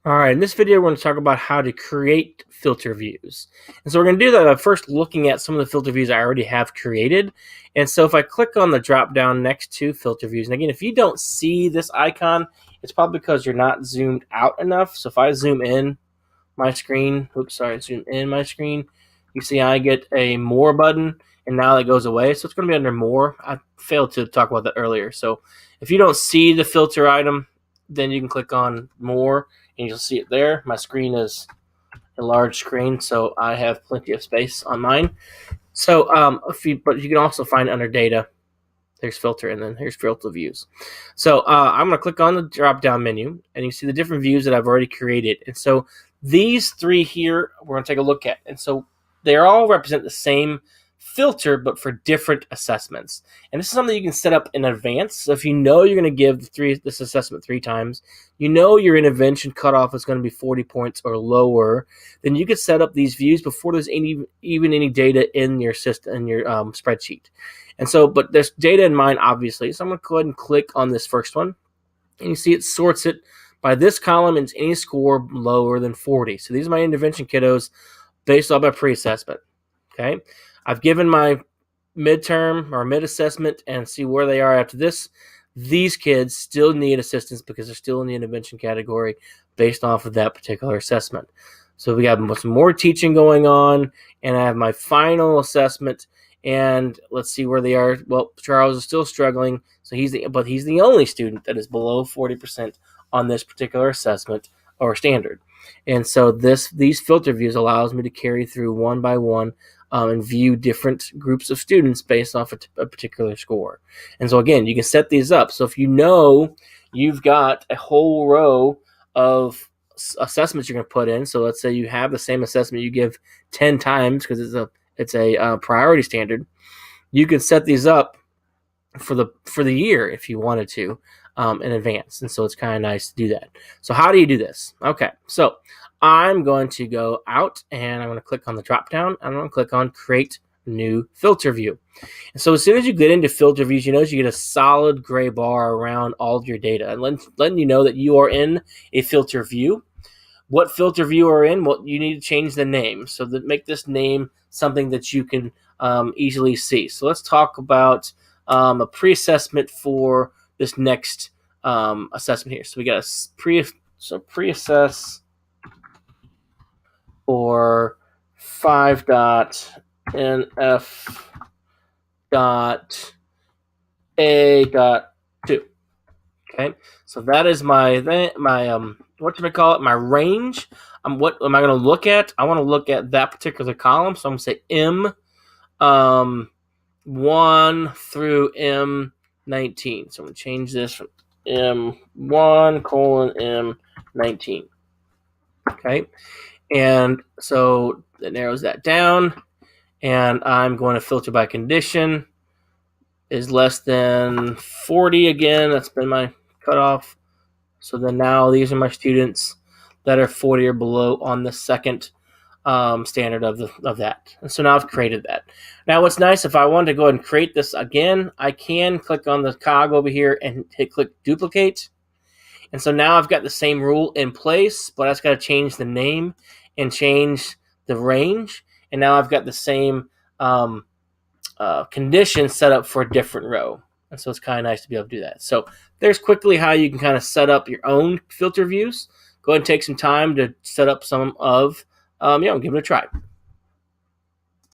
All right, in this video, we're going to talk about how to create filter views. And so we're going to do that by first looking at some of the filter views I already have created. And so if I click on the drop down next to filter views, and again, if you don't see this icon, it's probably because you're not zoomed out enough. So if I zoom in my screen, zoom in my screen, you see I get a more button, and now that goes away. So it's going to be under more. I failed to talk about that earlier. So if you don't see the filter item, then you can click on more, and you'll see it there. My screen is a large screen, so I have plenty of space on mine. So, but you can also find under data, there's filter, and then here's filter views. So I'm going to click on the drop-down menu, and you see the different views that I've already created. And so these three here, we're going to take a look at. And so they all represent the same filter, but for different assessments. And this is something you can set up in advance. So if you know you're going to give this assessment 3 times, you know your intervention cutoff is going to be 40 points or lower, then you can set up these views before there's even any data in your system, in your spreadsheet. And so, but there's data in mind, obviously. So I'm going to go ahead and click on this first one, and you see it sorts it by this column and any score lower than 40. So these are my intervention kiddos based on my pre-assessment. Okay. I've given my midterm or mid-assessment and see where they are after this. These kids still need assistance because they're still in the intervention category based off of that particular assessment. So we have some more teaching going on, and I have my final assessment, and let's see where they are. Well, Charles is still struggling, so he's the only student that is below 40% on this particular assessment or standard. And so these filter views allows me to carry through one by one and view different groups of students based off a particular score. And so again, you can set these up. So if you know you've got a whole row of assessments you're going to put in, so let's say you have the same assessment you give 10 times because it's a priority standard, you can set these up for the year if you wanted to in advance. And so it's kind of nice to do that. So how do you do this? Okay, so I'm going to go out, and I'm going to click on the drop down. I'm going to click on create new filter view. And so as soon as you get into filter views, you notice you get a solid gray bar around all of your data, and letting you know that you are in a filter view. What filter view are in? Well, you need to change the name, so that make this name something that you can easily see. So let's talk about a pre-assessment for this next assessment here. So we got a pre-assess for 5.NF.A.2. Okay, so that is my what should I call it? My range. What am I going to look at? I want to look at that particular column. So I'm going to say M1 through M19. So I'm going to change this from M1 M19. Okay, and so that narrows that down. And I'm going to filter by condition. Is less than 40 again. That's been my cutoff. So then now these are my students that are 40 or below on the second standard of that. And so now I've created that. Now what's nice, if I wanted to go ahead and create this again, I can click on the cog over here and click duplicate. And so now I've got the same rule in place, but I just got to change the name and change the range. And now I've got the same condition set up for a different row. And so it's kind of nice to be able to do that. So there's quickly how you can kind of set up your own filter views. Go ahead and take some time to set up some of, give it a try.